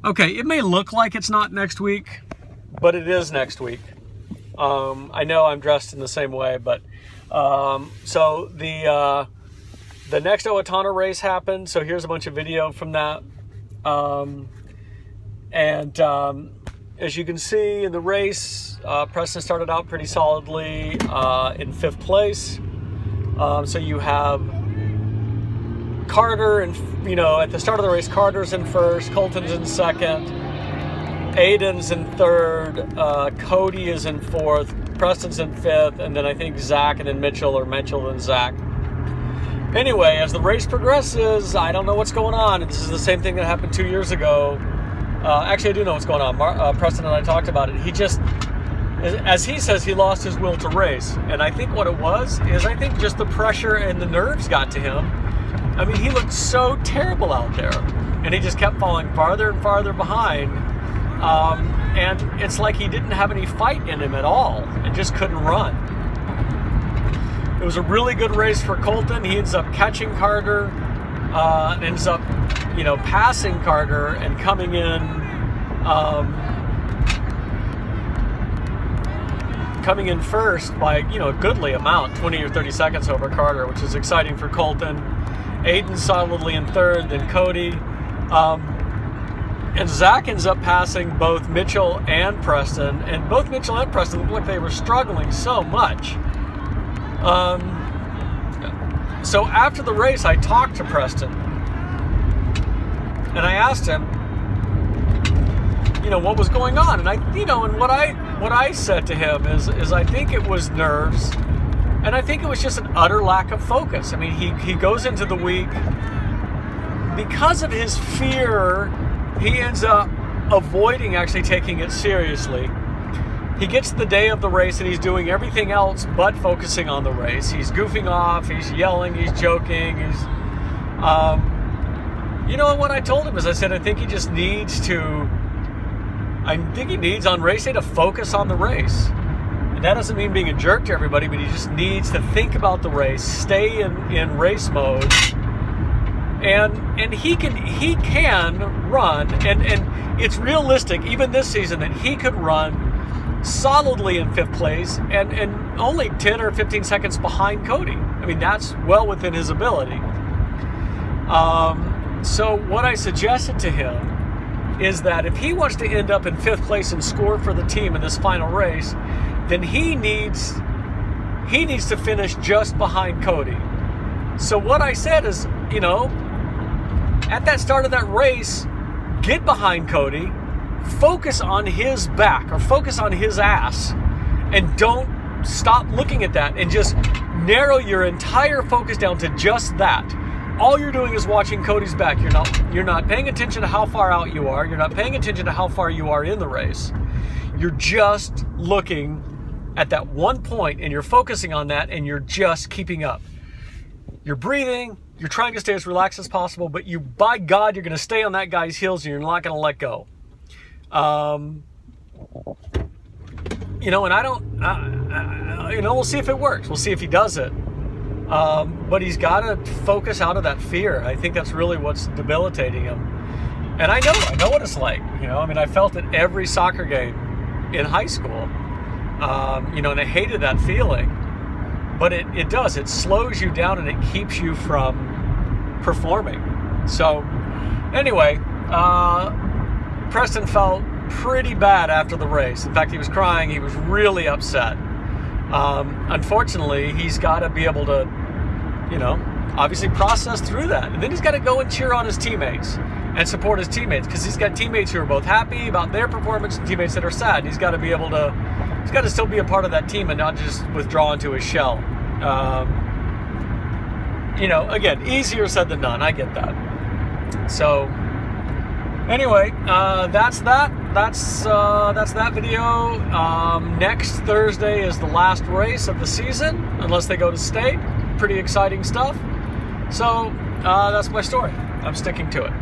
Okay, it may look like it's not next week, but it is next week. I know I'm dressed in the same way, but so the next Owatonna race happened. So here's a bunch of video from that. As you can see in the race, Preston started out pretty solidly in 5th place. So you have Carter, and at the start of the race, Carter's in 1st, Colton's in 2nd, Aiden's in 3rd, Cody is in 4th, Preston's in 5th, and then I think Zach and then Mitchell, or Mitchell and Zach. Anyway, as the race progresses, I don't know what's going on. This is the same thing that happened 2 years ago. Actually, I do know what's going on. Preston and I talked about it. He just, as he says, he lost his will to race. And I think what it was is I think just the pressure and the nerves got to him. I mean, he looked so terrible out there. And he just kept falling farther and farther behind. And it's like he didn't have any fight in him at all and just couldn't run. It was a really good race for Colton. He ends up catching Carter, and ends up, passing Carter and coming in, first by, a goodly amount, 20 or 30 seconds over Carter, which is exciting for Colton. Aiden solidly in 3rd, then Cody. And Zach ends up passing both Mitchell and Preston, and both Mitchell and Preston looked like they were struggling so much. So after the race, I talked to Preston, and I asked him, what was going on, and and what I said to him is I think it was nerves, and I think it was just an utter lack of focus. I mean, he goes into the week because of his fear. He ends up avoiding actually taking it seriously. He gets to the day of the race and he's doing everything else but focusing on the race. He's goofing off, he's yelling, he's joking, and what I told him is I said, I think he needs on race day to focus on the race. And that doesn't mean being a jerk to everybody, but he just needs to think about the race, stay in race mode. And he can run, and it's realistic even this season that he could run solidly in 5th place and only 10 or 15 seconds behind Cody. I mean, that's well within his ability. So what I suggested to him is that if he wants to end up in 5th place and score for the team in this final race, then he needs to finish just behind Cody. So what I said is, at that start of that race, get behind Cody, focus on his back or focus on his ass, and don't stop looking at that, and just narrow your entire focus down to just that. All you're doing is watching Cody's back. You're not paying attention to how far out you are. You're not paying attention to how far you are in the race. You're just looking at that one point, and you're focusing on that, and you're just keeping up. You're breathing. You're trying to stay as relaxed as possible, but by God, you're going to stay on that guy's heels, and you're not going to let go. And we'll see if it works. We'll see if he does it. But he's got to focus out of that fear. I think that's really what's debilitating him. And I know what it's like. I felt it every soccer game in high school. And I hated that feeling. But it does. It slows you down and it keeps you from performing. So, anyway, Preston felt pretty bad after the race. In fact, he was crying. He was really upset. Unfortunately, he's got to be able to, obviously process through that. And then he's got to go and cheer on his teammates and support his teammates, because he's got teammates who are both happy about their performance and teammates that are sad. And he's got to still be a part of that team and not just withdraw into his shell. Again, easier said than done. I get that. So, anyway, that's that. That's that video. Next Thursday is the last race of the season, unless they go to state. Pretty exciting stuff. So, that's my story. I'm sticking to it.